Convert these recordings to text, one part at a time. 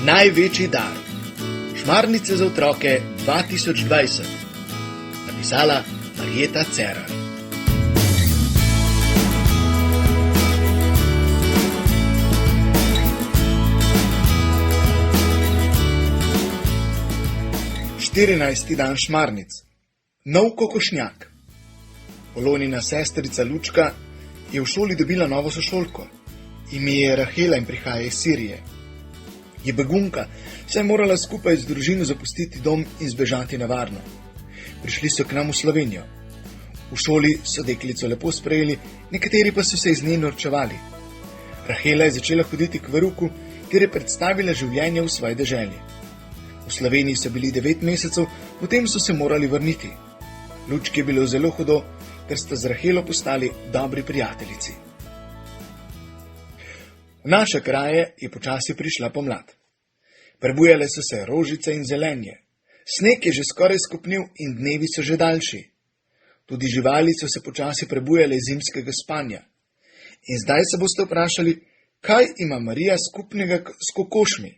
Največji dar. Šmarnice za otroke 2020. Napisala Marjeta Cerar. Štirinajsti dan šmarnic. Nov kokošnjak. Polonina sestrica Lučka je v šoli dobila novo sošolko. Ime je Rahela in prihaja iz Sirije. Je begunka, saj je morala skupaj z družino zapustiti dom in zbežati na varno. Prišli so k nam v Slovenijo. V šoli so deklico lepo sprejeli, nekateri pa so se iz nje norčevali. Rahela je začela hoditi k veruku, kjer je predstavila življenje v svoji deželi. V Sloveniji so bili 9 mesecev, potem so se morali vrniti. Lučki je bilo zelo hudo, ker sta z Rahelo postali dobri prijateljici. V naše kraje je počasi prišla pomlad. Prebujale so se rožice in zelenje. Sneg je že skoraj skopnil in dnevi so že daljši. Tudi živali so se počasi prebujale iz zimskega spanja. In zdaj se boste vprašali, kaj ima Marija skupnega s kokošmi.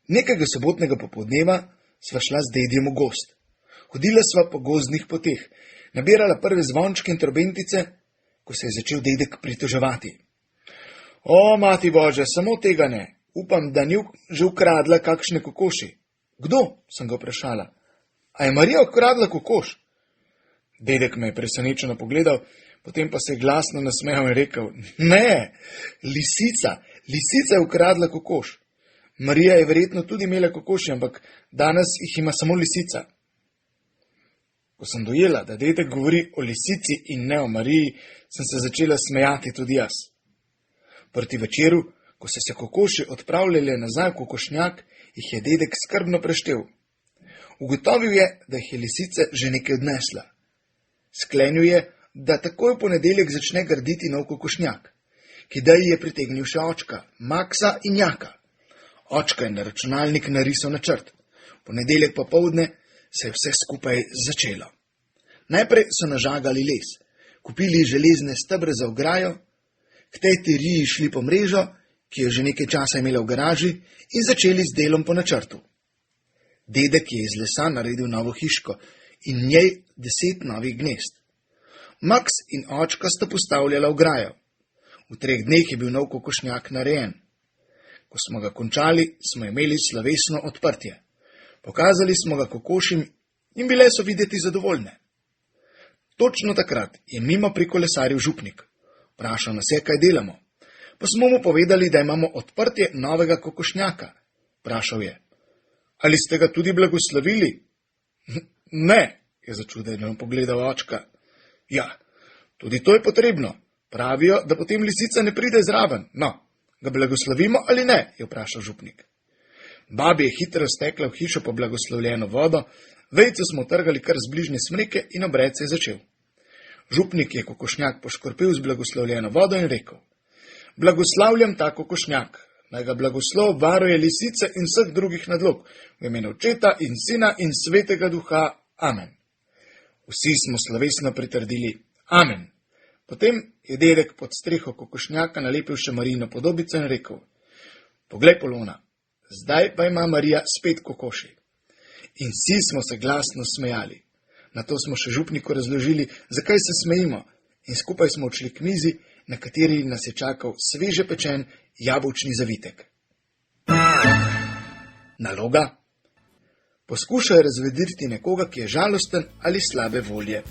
Nekega sobotnega popoldneva sva šla z dedjem v gozd. Hodila sva po gozdnih poteh, nabirala prve zvončke in trobentice, ko se je začel dedek pritoževati. O, mati Bože, samo tega ne. Upam, da ni že ukradla kakšne kokoši. Kdo? Sem ga vprašala. A je Marija ukradla kokoš? Dedek me je presenečeno pogledal, potem pa se je glasno nasmehal in rekel, ne, lisica je ukradla kokoš. Marija je verjetno tudi imela kokoši, ampak danes jih ima samo lisica. Ko sem dojela, da dedek govori o lisici in ne o Mariji, sem se začela smejati tudi jaz. Proti večeru, ko so se kokoši odpravljale nazaj v kokošnjak, jih je dedek skrbno preštel. Ugotovil je, da jih je lisica že nekaj odnesla. Sklenil je, da takoj v ponedeljek začne graditi nov kokošnjak. K ideji je pritegnil še očka, Maksa in Jaka. Očka je na računalnik narisal načrt. V ponedeljek popoldne se je vse skupaj začelo. Najprej so nažagali les, kupili železne stebre za ograjo, k tej tiriji šli po mrežo, ki je že nekaj časa imela v garaži, in začeli z delom po načrtu. Dedek je iz lesa naredil novo hiško in v njej 10 novih gnezd. Maks in očka sta postavljala ograjo. V 3 dneh je bil nov kokošnjak narejen. Ko smo ga končali, smo imeli slovesno odprtje. Pokazali smo ga kokošim in bile so videti zadovoljne. Točno takrat je mimo prikolesaril župnik. Vprašal nas je, kaj delamo. Pa smo mu povedali, da imamo odprtje novega kokošnjaka. Vprašal je, ali ste ga tudi blagoslovili? Ne, je začudeno pogledal očka. Ja, tudi to je potrebno. Pravijo, da potem lisica ne pride zraven. No, ga blagoslovimo ali ne, je vprašal župnik. Babi je hitro stekla v hišo po blagoslovljeno vodo, vejico smo trgali kar z bližnje smreke in obred se je začel. Župnik je kokošnjak poškorpil z blagoslovljeno vodo in rekel, blagoslavljam ta kokošnjak, naj ga blagoslov varuje lisice in vseh drugih nadlog, v imenu Očeta in Sina in Svetega Duha. Amen. Vsi smo slovesno pritrdili. Amen. Potem je dedek pod streho kokošnjaka nalepil še Marijino podobico in rekel, poglej, Polona, zdaj pa ima Marija spet kokoši. In vsi smo se glasno smejali. Nato smo še župniku razložili, zakaj se smejimo, in skupaj smo odšli k mizi, na kateri nas je čakal sveže pečen jabolčni zavitek. Naloga? Poskušaj razvedriti nekoga, ki je žalosten ali slabe volje.